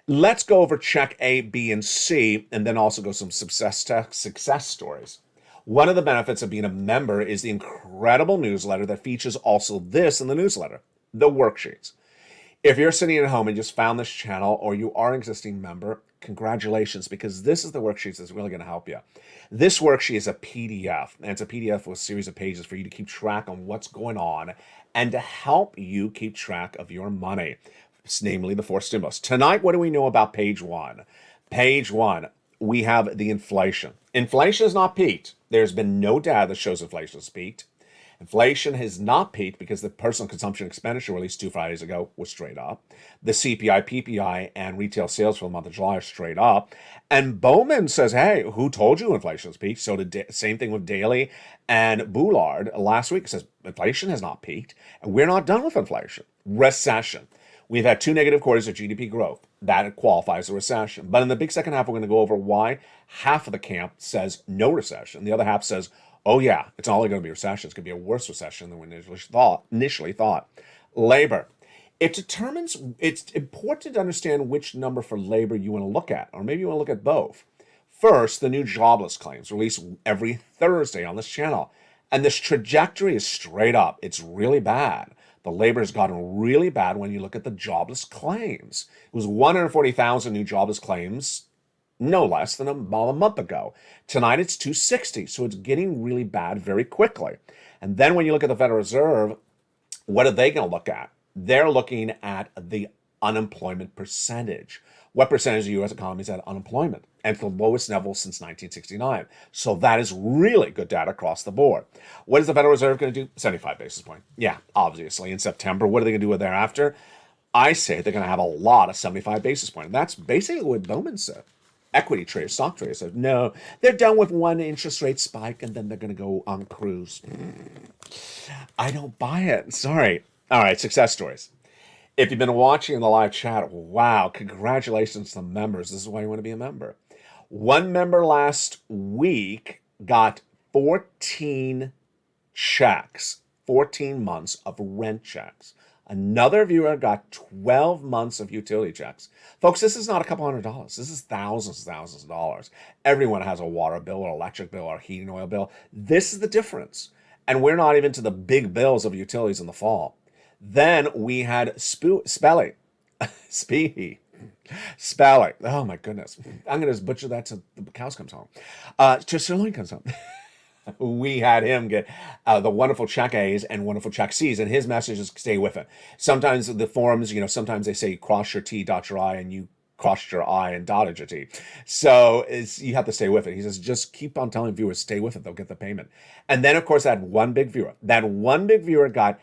Let's go over Check A, B, and C, and then also go some success stories. One of the benefits of being a member is the incredible newsletter that features also this in the newsletter, the worksheets. If you're sitting at home and just found this channel, or you are an existing member, congratulations, because this is the worksheets that's really going to help you. This worksheet is a PDF, and it's a PDF with a series of pages for you to keep track on what's going on and to help you keep track of your money, namely the 4 stimulus. Tonight, what do we know about page 1? Page 1, we have the inflation. Inflation has not peaked. There's been no data that shows inflation has peaked. Inflation has not peaked because the personal consumption expenditure released 2 Fridays ago was straight up. The CPI, PPI, and retail sales for the month of July are straight up. And Bowman says, hey, who told you inflation has peaked? So the same thing with Daly and Boulard last week. It says inflation has not peaked, and we're not done with inflation. Recession. We've had 2 negative quarters of GDP growth. That qualifies as a recession. But in the big second half, we're going to go over why half of the camp says no recession. The other half says, oh yeah, it's not only going to be a recession, it's going to be a worse recession than we initially thought. Labor. It's important to understand which number for labor you want to look at, or maybe you want to look at both. First, the new jobless claims released every Thursday on this channel. And this trajectory is straight up. It's really bad. The labor has gotten really bad when you look at the jobless claims. It was 140,000 new jobless claims, no less than a month ago. Tonight it's 260, so it's getting really bad very quickly. And then when you look at the Federal Reserve, what are they going to look at? They're looking at the unemployment percentage. What percentage of the U.S. economy is at unemployment? And it's the lowest level since 1969. So that is really good data across the board. What is the Federal Reserve going to do? 75 basis points. Yeah, obviously in September. What are they going to do thereafter? I say they're going to have a lot of 75 basis points. And that's basically what Bowman said. Equity traders, stock traders said, no, they're done with one interest rate spike and then they're going to go on cruise. I don't buy it. Sorry. All right, success stories. If you've been watching in the live chat, wow, congratulations to the members. This is why you want to be a member. One member last week got 14 checks, 14 months of rent checks. Another viewer got 12 months of utility checks. Folks, this is not a couple $100. This is thousands of dollars. Everyone has a water bill or electric bill or heating oil bill. This is the difference. And we're not even to the big bills of utilities in the fall. Then we had Spelly. Spelly. Oh my goodness. I'm going to butcher that till the cows comes home. Till sirloin comes home. We had him get the wonderful check A's and wonderful check C's, and his message is stay with it. Sometimes the forums, sometimes they say cross your T, dot your I, and you crossed your I and dotted your T. So you have to stay with it. He says, just keep on telling viewers, stay with it. They'll get the payment. And then, of course, that one big viewer got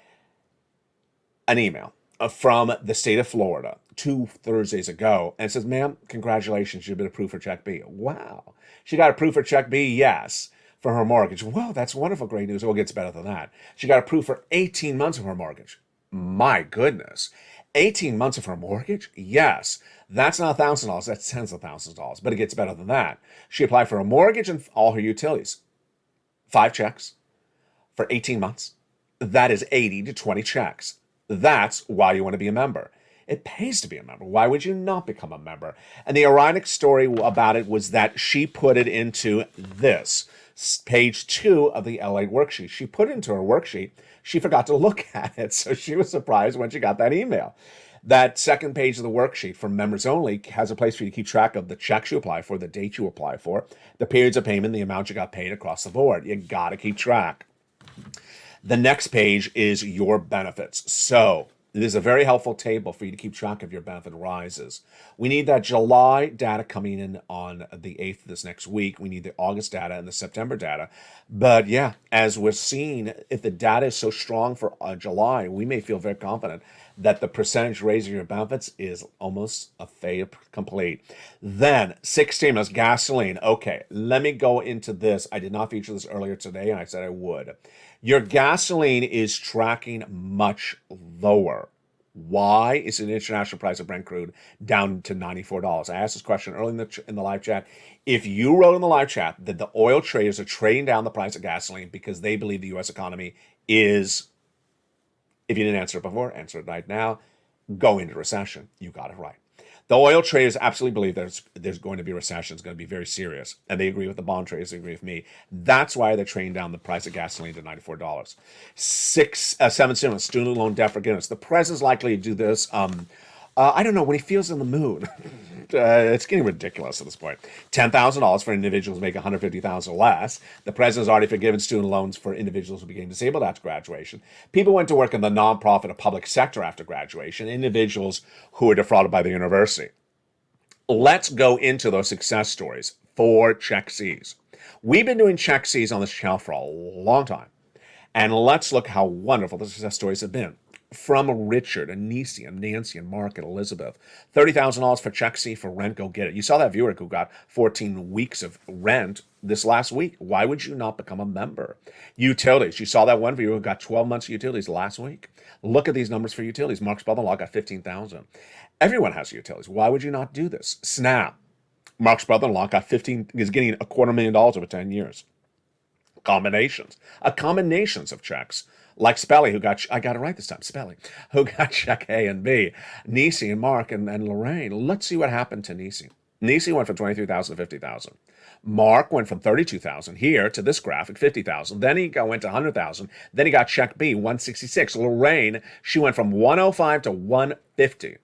an email from the state of Florida 2 Thursdays ago and says, ma'am, congratulations, you've been approved for Check B. Wow. She got approved for Check B, yes, for her mortgage. Well, that's wonderful, great news. Well, it gets better than that. She got approved for 18 months of her mortgage. My goodness. 18 months of her mortgage? Yes. That's not $1,000, that's tens of thousands of dollars, but it gets better than that. She applied for a mortgage and all her utilities. 5 checks for 18 months. That is 80 to 20 checks. That's why you want to be a member. It pays to be a member. Why would you not become a member? And the ironic story about it was that she put it into this, page 2 of the LA worksheet. She put it into her worksheet. She forgot to look at it, so she was surprised when she got that email. That second page of the worksheet for members only has a place for you to keep track of the checks you apply for, the date you apply for, the periods of payment, the amount you got paid across the board. You got to keep track. The next page is your benefits. So this is a very helpful table for you to keep track of your benefit rises. We need that July data coming in on the 8th this next week. We need the August data and the September data. But yeah, as we're seeing, if the data is so strong for July, we may feel very confident that the percentage raise of your benefits is almost a fait complete. Then 16 is gasoline. Okay, let me go into this. I did not feature this earlier today, and I said I would. Your gasoline is tracking much lower. Why is the international price of Brent crude down to $94? I asked this question early in the live chat. If you wrote in the live chat that the oil traders are trading down the price of gasoline because they believe the U.S. economy is, if you didn't answer it before, answer it right now, go into recession. You got it right. The oil traders absolutely believe there's going to be a recession. It's going to be very serious. And they agree with the bond traders. They agree with me. That's why they're trading down the price of gasoline to $94. 7 student loan debt forgiveness. The president's likely to do this. I don't know, when he feels in the mood. It's getting ridiculous at this point. $10,000 for individuals who make $150,000 or less. The president's already forgiven student loans for individuals who became disabled after graduation. People went to work in the nonprofit or public sector after graduation. Individuals who were defrauded by the university. Let's go into those success stories for Check C's. We've been doing Check C's on this channel for a long time. And let's look how wonderful the success stories have been. From Richard and Nisi and Nancy and Mark and Elizabeth. $30,000 for Check C for rent, go get it. You saw that viewer who got 14 weeks of rent this last week. Why would you not become a member? Utilities. You saw that one viewer who got 12 months of utilities last week. Look at these numbers for utilities. Mark's brother-in-law got 15,000. Everyone has utilities. Why would you not do this? SNAP. Mark's brother-in-law got is getting $250,000 over 10 years. Combinations of checks. Like Spelly, who got, I got it right this time, Spelly, who got Check A and B. Nisi and Mark and Lorraine. Let's see what happened to Nisi. Nisi went from $23,000 to $50,000. Mark went from $32,000 here to this graphic, $50,000. Then he went to $100,000. Then he got Check B, $166. Lorraine, she went from $105 to $150.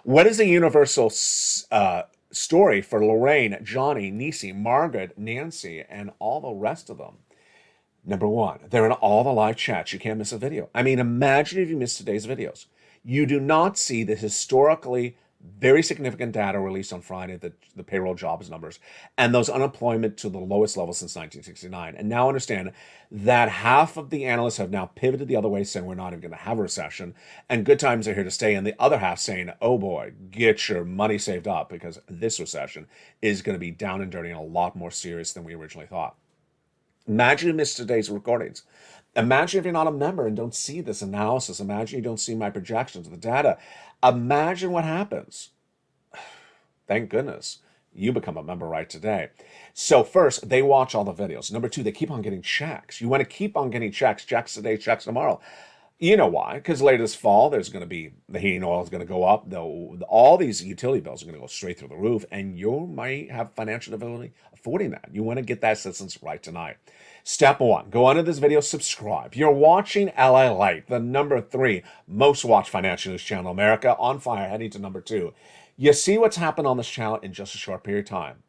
What is the universal story for Lorraine, Johnny, Nisi, Margaret, Nancy, and all the rest of them? Number one, they're in all the live chats. You can't miss a video. I mean, imagine if you missed today's videos. You do not see the historically very significant data released on Friday, the payroll jobs numbers, and those unemployment to the lowest level since 1969. And now understand that half of the analysts have now pivoted the other way, saying we're not even going to have a recession, and good times are here to stay. And the other half saying, oh boy, get your money saved up because this recession is going to be down and dirty and a lot more serious than we originally thought. Imagine you missed today's recordings. Imagine if you're not a member and don't see this analysis. Imagine you don't see my projections of the data. Imagine what happens. Thank goodness you become a member right today. So first, they watch all the videos. Number two, they keep on getting checks. You want to keep on getting checks today, checks tomorrow. You know why? Because later this fall, there's going to be, the heating oil is going to go up. All these utility bills are going to go straight through the roof, and you might have financial difficulty affording that. You want to get that assistance right tonight. Step one, go under this video, subscribe. You're watching LALATE, the number 3 most watched financial news channel in America, on fire, heading to number 2. You see what's happened on this channel in just a short period of time.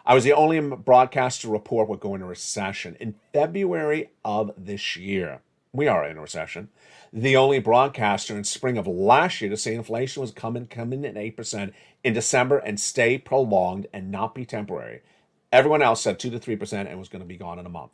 I was the only broadcaster to report we're going into recession in February of this year. We are in a recession. The only broadcaster in spring of last year to say inflation was coming at 8% in December and stay prolonged and not be temporary. Everyone else said 2 to 3% and was going to be gone in a month.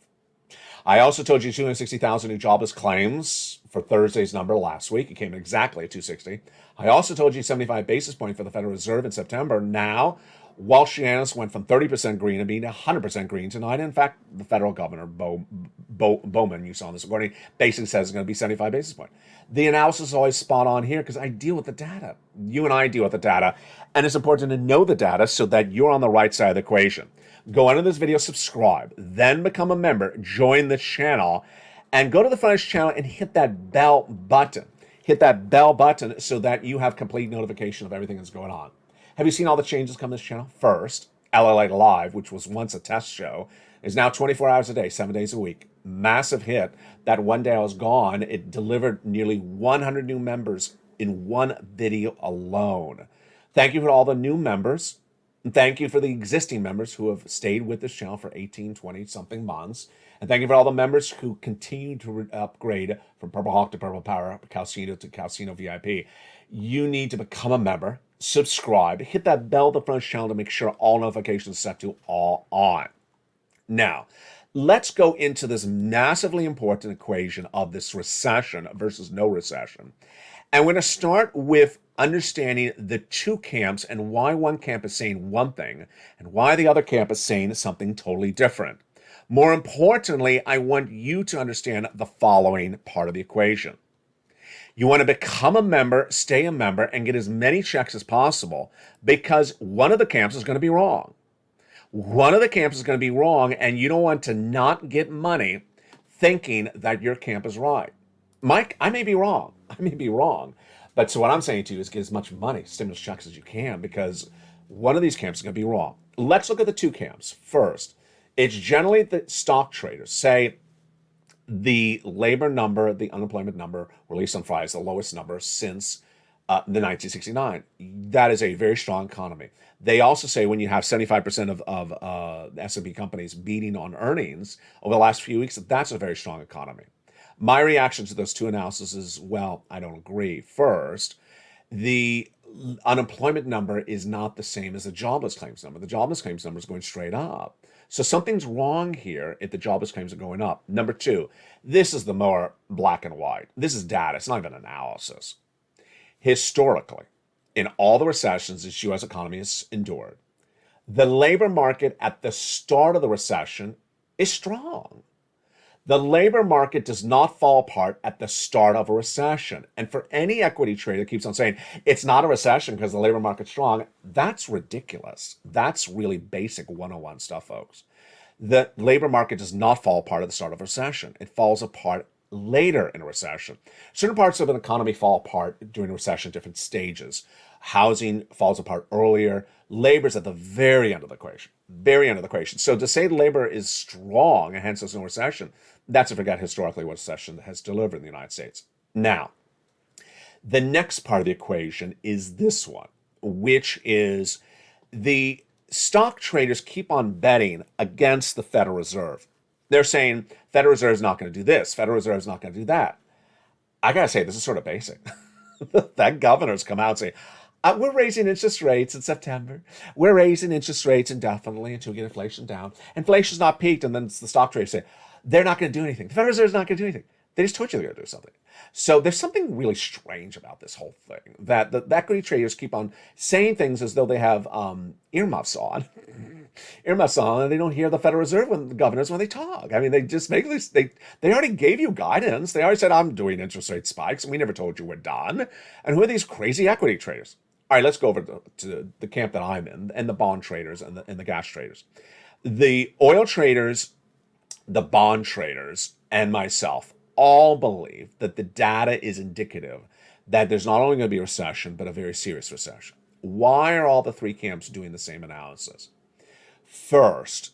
I also told you 260,000 new jobless claims for Thursday's number last week. It came in exactly at 260. I also told you 75 basis point for the Federal Reserve in September. Now, Welsh analysts went from 30% green and being 100% green tonight. In fact, the federal governor, Bowman, you saw this morning, basically says it's going to be 75 basis point. The analysis is always spot on here because I deal with the data. You and I deal with the data. And it's important to know the data so that you're on the right side of the equation. Go under this video, subscribe, then become a member, join the channel, and go to the front of this channel and hit that bell button. Hit that bell button so that you have complete notification of everything that's going on. Have you seen all the changes come to this channel? First, LALATE Live, which was once a test show, is now 24 hours a day, 7 days a week. Massive hit. That one day I was gone, it delivered nearly 100 new members in one video alone. Thank you for all the new members. And thank you for the existing members who have stayed with this channel for 18, 20 something months. And thank you for all the members who continue to upgrade from Purple Hawk to Purple Power, Calcino to Calcino VIP. You need to become a member, subscribe, hit that bell at the front of the channel to make sure all notifications are set to all on. Now, let's go into this massively important equation of this recession versus no recession. And we're going to start with understanding the two camps and why one camp is saying one thing and why the other camp is saying something totally different. More importantly, I want you to understand the following part of the equation. You want to become a member, stay a member, and get as many checks as possible because one of the camps is going to be wrong. One of the camps is going to be wrong, and you don't want to not get money thinking that your camp is right. Mike, I may be wrong. But so what I'm saying to you is get as much money, stimulus checks as you can, because one of these camps is going to be wrong. Let's look at the two camps. First, it's generally the stock traders say the labor number, the unemployment number released on Friday is the lowest number since the 1969. That is a very strong economy. They also say when you have 75% of S&P companies beating on earnings over the last few weeks, that's a very strong economy. My reaction to those two analyses is, well, I don't agree. First, the unemployment number is not the same as the jobless claims number. The jobless claims number is going straight up. So something's wrong here if the jobless claims are going up. Number two, this is the more black and white. This is data. It's not even analysis. Historically, in all the recessions this U.S. economy has endured, the labor market at the start of the recession is strong. The labor market does not fall apart at the start of a recession. And for any equity trader that keeps on saying it's not a recession because the labor market's strong, that's ridiculous. That's really basic 101 stuff, folks. The labor market does not fall apart at the start of a recession. It falls apart later in a recession. Certain parts of an economy fall apart during a recession, different stages. Housing falls apart earlier. Labor's at the very end of the equation. Very end of the equation. So to say labor is strong and hence there's no recession, that's to forget historically what recession has delivered in the United States. Now, the next part of the equation is this one, which is the stock traders keep on betting against the Federal Reserve. They're saying Federal Reserve is not going to do this. Federal Reserve is not going to do that. I got to say, this is sort of basic. That governor's come out and say, we're raising interest rates in September. We're raising interest rates indefinitely until we get inflation down. Inflation's not peaked, and then the stock traders say, they're not going to do anything. The Federal Reserve is not going to do anything. They just told you they're going to do something. So there's something really strange about this whole thing, that the equity traders keep on saying things as though they have earmuffs on. Earmuffs on, and they don't hear the Federal Reserve when the governors when they talk. I mean, they just make this, they already gave you guidance. They already said, I'm doing interest rate spikes, and we never told you we're done. And who are these crazy equity traders? All right, let's go over to the camp that I'm in, and the bond traders and the gas traders. The oil traders, the bond traders, and myself all believe that the data is indicative that there's not only going to be a recession, but a very serious recession. Why are all the three camps doing the same analysis? First,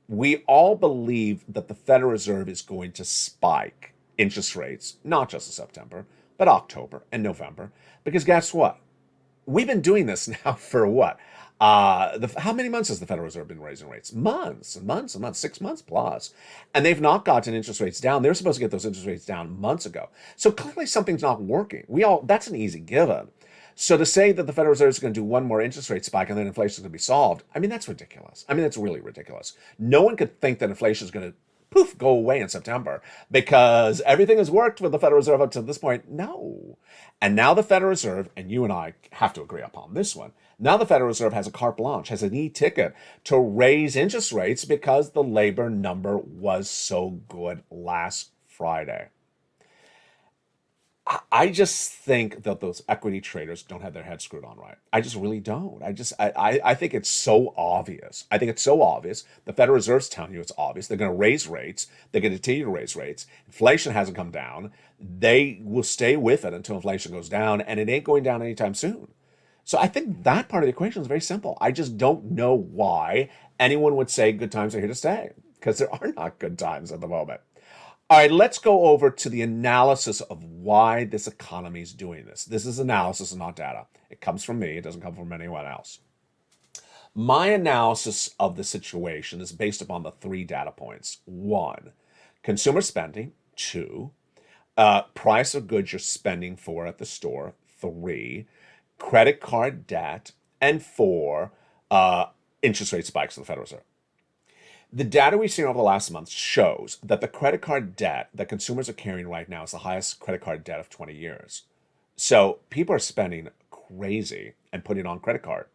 we all believe that the Federal Reserve is going to spike interest rates, not just in September, but October and November. Because guess what? We've been doing this now for what? How many months has the Federal Reserve been raising rates? Months and months and months, 6 months plus. And they've not gotten interest rates down. They're supposed to get those interest rates down months ago. So clearly something's not working. That's an easy given. So to say that the Federal Reserve is going to do one more interest rate spike and then inflation is going to be solved, I mean, that's ridiculous. I mean, that's really ridiculous. No one could think that inflation is going to poof, go away in September because everything has worked with the Federal Reserve up to this point. No. And now the Federal Reserve, and you and I have to agree upon this one, now the Federal Reserve has a carte blanche, has an e-ticket to raise interest rates because the labor number was so good last Friday. I just think that those equity traders don't have their heads screwed on right. I just really don't. I think it's so obvious. I think it's so obvious. The Federal Reserve's telling you it's obvious. They're going to raise rates. They're going to continue to raise rates. Inflation hasn't come down. They will stay with it until inflation goes down, and it ain't going down anytime soon. So I think that part of the equation is very simple. I just don't know why anyone would say good times are here to stay, because there are not good times at the moment. All right, let's go over to the analysis of why this economy is doing this. This is analysis and not data. It comes from me. It doesn't come from anyone else. My analysis of the situation is based upon the 3 data points. 1, consumer spending. 2, price of goods you're spending for at the store. 3, credit card debt. And 4, interest rate spikes of the Federal Reserve. The data we've seen over the last month shows that the credit card debt that consumers are carrying right now is the highest credit card debt of 20 years. So people are spending crazy and putting it on credit card.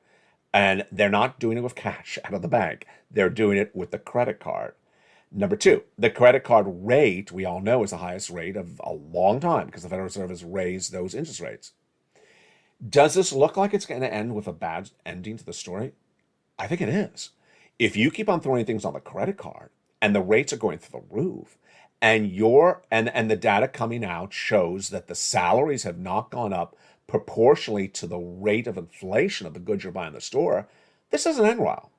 And they're not doing it with cash out of the bank. They're doing it with the credit card. Number 2, the credit card rate, we all know, is the highest rate of a long time because the Federal Reserve has raised those interest rates. Does this look like it's going to end with a bad ending to the story? I think it is. If you keep on throwing things on the credit card and the rates are going through the roof and the data coming out shows that the salaries have not gone up proportionally to the rate of inflation of the goods you're buying in the store, this doesn't end well.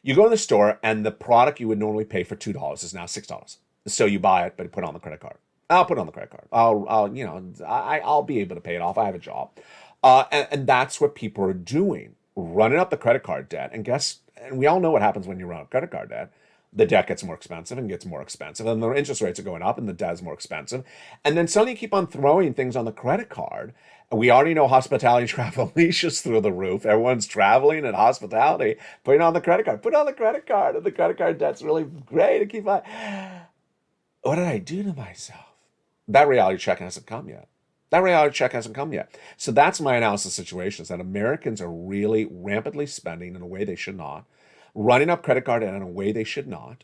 You go to the store and the product you would normally pay for $2 is now $6. So you buy it, but put it on the credit card. I'll put it on the credit card. I'll be able to pay it off. I have a job. And that's what people are doing, running up the credit card debt. And we all know what happens when you run up credit card debt. The debt gets more expensive and gets more expensive, and the interest rates are going up and the debt is more expensive. And then suddenly you keep on throwing things on the credit card. And we already know hospitality travel leashes through the roof. Everyone's traveling and hospitality, putting on the credit card. Put on the credit card, and the credit card debt's really great to keep on. What did I do to myself? That reality check hasn't come yet. So that's my analysis of the situation, is that Americans are really rampantly spending in a way they should not, running up credit card debt in a way they should not,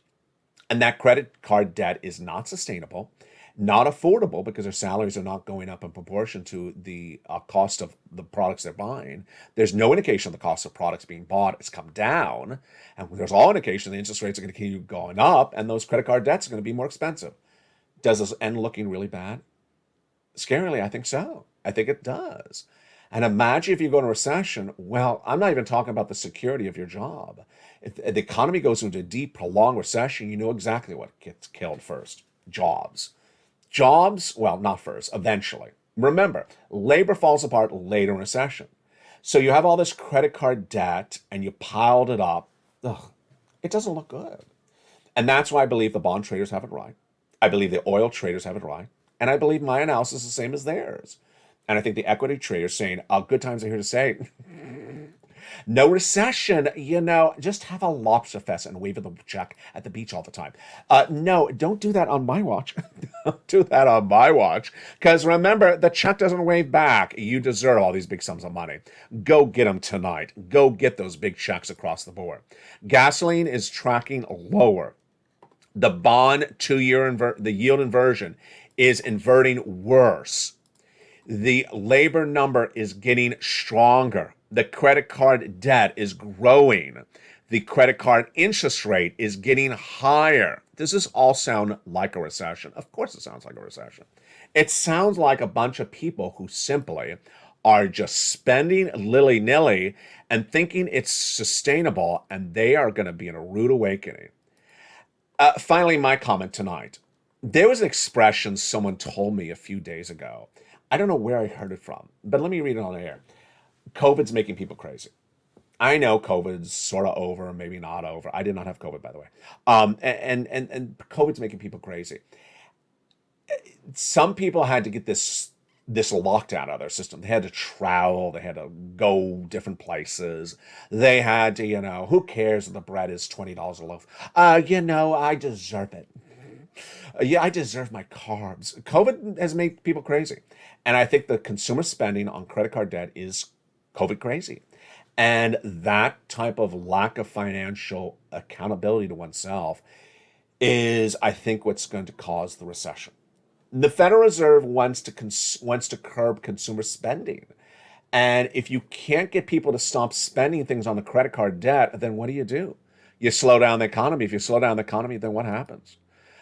and that credit card debt is not sustainable, not affordable because their salaries are not going up in proportion to the cost of the products they're buying. There's no indication the cost of products being bought has come down, and there's all indication the interest rates are going to continue going up, and those credit card debts are going to be more expensive. Does this end looking really bad? Scarily, I think so. I think it does. And imagine if you go into recession, well, I'm not even talking about the security of your job. If the economy goes into a deep, prolonged recession, you know exactly what gets killed first. Jobs. Well, not first, eventually. Remember, labor falls apart later in recession. So you have all this credit card debt and you piled it up. Ugh, it doesn't look good. And that's why I believe the bond traders have it right. I believe the oil traders have it right. And I believe my analysis is the same as theirs. And I think the equity traders saying, good times are here to stay. No recession, just have a lobster fest and wave at the check at the beach all the time. No, don't do that on my watch. Don't do that on my watch. Because remember, the check doesn't wave back. You deserve all these big sums of money. Go get them tonight. Go get those big checks across the board. Gasoline is tracking lower. The bond 2-year the yield inversion is inverting worse. The labor number is getting stronger. The credit card debt is growing. The credit card interest rate is getting higher. Does this all sound like a recession? Of course it sounds like a recession. It sounds like a bunch of people who simply are just spending willy-nilly and thinking it's sustainable, and they are going to be in a rude awakening. Finally, my comment tonight. There was an expression someone told me a few days ago. I don't know where I heard it from, but let me read it on air. COVID's making people crazy. I know COVID's sort of over, maybe not over. I did not have COVID, by the way. And COVID's making people crazy. Some people had to get this lockdown out of their system. They had to travel. They had to go different places. They had to, who cares if the bread is $20 a loaf? I deserve it. Yeah, I deserve my carbs. COVID has made people crazy. And I think the consumer spending on credit card debt is COVID crazy. And that type of lack of financial accountability to oneself is, I think, what's going to cause the recession. The Federal Reserve wants to curb consumer spending. And if you can't get people to stop spending things on the credit card debt, then what do? You slow down the economy. If you slow down the economy, then what happens?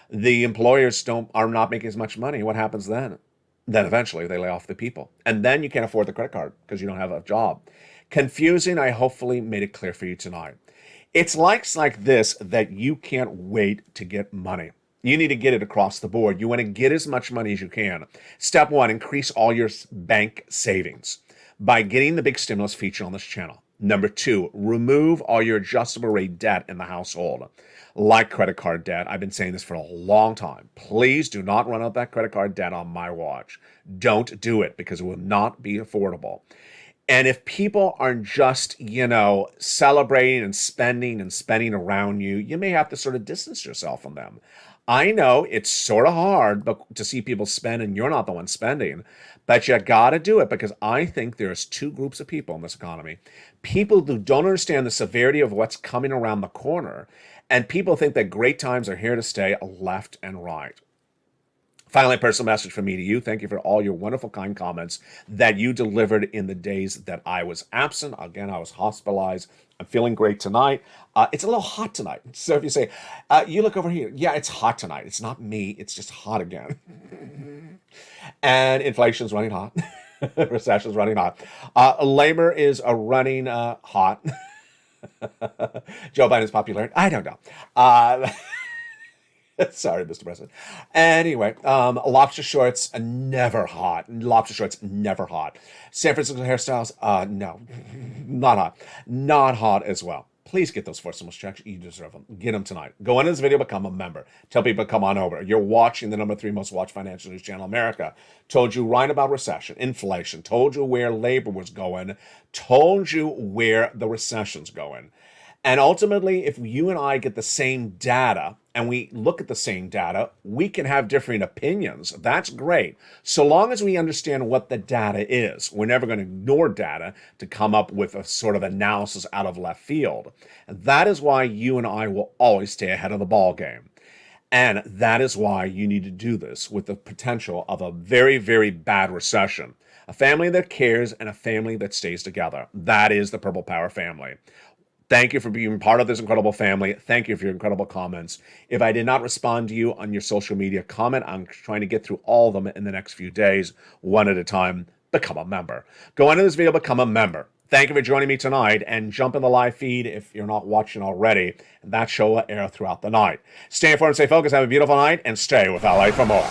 The employers are not making as much money. What happens then? Then eventually they lay off the people. And then you can't afford the credit card because you don't have a job. Confusing, I hopefully made it clear for you tonight. It's like this that you can't wait to get money. You need to get it across the board. You want to get as much money as you can. Step one, increase all your bank savings by getting the big stimulus feature on this channel. Number two, remove all your adjustable rate debt in the household, like credit card debt. I've been saying this for a long time. Please do not run up that credit card debt on my watch. Don't do it because it will not be affordable. And if people are just, celebrating and spending around you, you may have to sort of distance yourself from them. I know it's sort of hard to see people spend and you're not the one spending, but you got to do it because I think there's two groups of people in this economy. People who don't understand the severity of what's coming around the corner, and people think that great times are here to stay, left and right. Finally, a personal message from me to you. Thank you for all your wonderful, kind comments that you delivered in the days that I was absent. Again, I was hospitalized. I'm feeling great tonight. It's a little hot tonight. So if you say, you look over here. Yeah, it's hot tonight. It's not me. It's just hot again. And inflation's running hot. Recession's running hot. Labor is running hot. Joe Biden's popularity. I don't know. Sorry, Mr. President. Anyway, lobster shorts, never hot. Lobster shorts, never hot. San Francisco hairstyles, no, not hot. Not hot as well. Please get those first stimulus checks. You deserve them. Get them tonight. Go into this video, become a member. Tell people to come on over. You're watching the #3 most watched financial news channel in America. Told you right about recession, inflation. Told you where labor was going. Told you where the recession's going. And ultimately, if you and I get the same data and we look at the same data, we can have differing opinions. That's great. So long as we understand what the data is. We're never going to ignore data to come up with a sort of analysis out of left field. And that is why you and I will always stay ahead of the ball game. And that is why you need to do this with the potential of a very, very bad recession. A family that cares and a family that stays together. That is the Purple Power family. Thank you for being part of this incredible family. Thank you for your incredible comments. If I did not respond to you on your social media comment, I'm trying to get through all of them in the next few days, one at a time. Become a member. Go into this video, become a member. Thank you for joining me tonight, and jump in the live feed if you're not watching already. That show will air throughout the night. Stay informed, stay focused, have a beautiful night, and stay with LA for more.